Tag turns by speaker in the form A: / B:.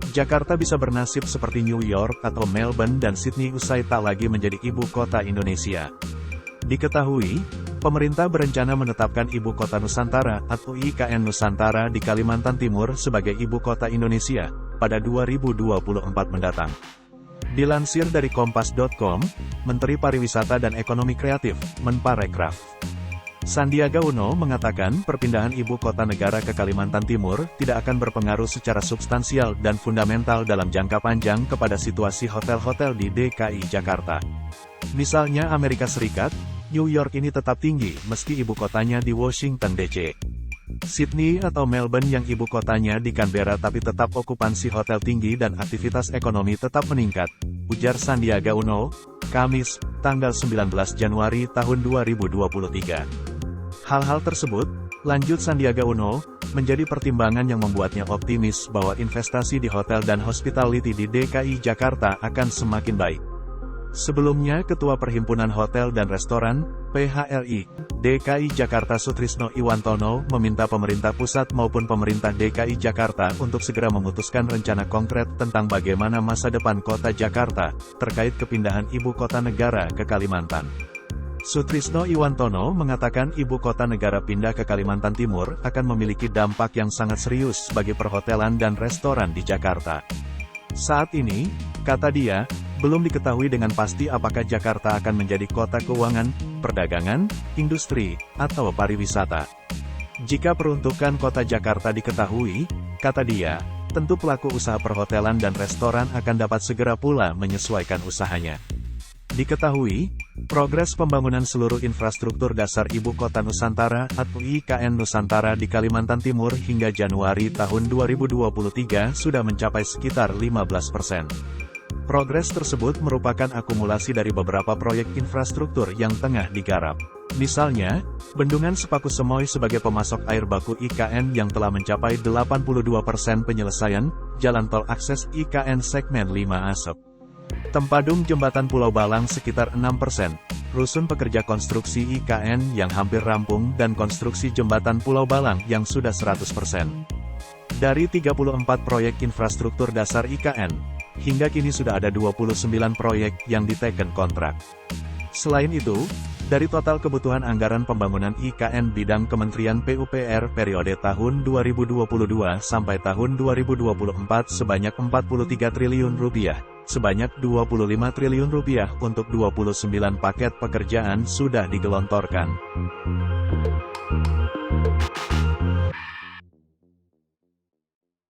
A: Jakarta bisa bernasib seperti New York atau Melbourne dan Sydney usai tak lagi menjadi ibu kota Indonesia. Diketahui, pemerintah berencana menetapkan Ibu Kota Nusantara atau IKN Nusantara di Kalimantan Timur sebagai ibu kota Indonesia pada 2024 mendatang. Dilansir dari Kompas.com, Menteri Pariwisata dan Ekonomi Kreatif, Menparekraf Sandiaga Uno mengatakan perpindahan ibu kota negara ke Kalimantan Timur tidak akan berpengaruh secara substansial dan fundamental dalam jangka panjang kepada situasi hotel-hotel di DKI Jakarta. Misalnya Amerika Serikat, New York ini tetap tinggi meski ibu kotanya di Washington DC. Sydney atau Melbourne yang ibu kotanya di Canberra tapi tetap okupansi hotel tinggi dan aktivitas ekonomi tetap meningkat, ujar Sandiaga Uno, Kamis, tanggal 19 Januari tahun 2023. Hal-hal tersebut, lanjut Sandiaga Uno, menjadi pertimbangan yang membuatnya optimis bahwa investasi di hotel dan hospitality di DKI Jakarta akan semakin baik. Sebelumnya Ketua Perhimpunan Hotel dan Restoran, PHRI, DKI Jakarta Sutrisno Iwantono meminta pemerintah pusat maupun pemerintah DKI Jakarta untuk segera memutuskan rencana konkret tentang bagaimana masa depan kota Jakarta, terkait kepindahan ibu kota negara ke Kalimantan. Sutrisno Iwantono mengatakan ibu kota negara pindah ke Kalimantan Timur akan memiliki dampak yang sangat serius bagi perhotelan dan restoran di Jakarta. Saat ini, kata dia, belum diketahui dengan pasti apakah Jakarta akan menjadi kota keuangan, perdagangan, industri, atau pariwisata. Jika peruntukan kota Jakarta diketahui, kata dia, tentu pelaku usaha perhotelan dan restoran akan dapat segera pula menyesuaikan usahanya. Diketahui, progres pembangunan seluruh infrastruktur dasar Ibu Kota Nusantara atau IKN Nusantara di Kalimantan Timur hingga Januari tahun 2023 sudah mencapai sekitar 15%. Progres tersebut merupakan akumulasi dari beberapa proyek infrastruktur yang tengah digarap. Misalnya, Bendungan Sepaku Semoy sebagai pemasok air baku IKN yang telah mencapai 82% penyelesaian, jalan tol akses IKN segmen 5 Asep. Tempadung Jembatan Pulau Balang sekitar 6%, rusun pekerja konstruksi IKN yang hampir rampung dan konstruksi Jembatan Pulau Balang yang sudah 100%. Dari 34 proyek infrastruktur dasar IKN, hingga kini sudah ada 29 proyek yang diteken kontrak. Selain itu, dari total kebutuhan anggaran pembangunan IKN bidang Kementerian PUPR periode tahun 2022 sampai tahun 2024 sebanyak Rp43 triliun, sebanyak Rp25 triliun untuk 29 paket pekerjaan sudah digelontorkan.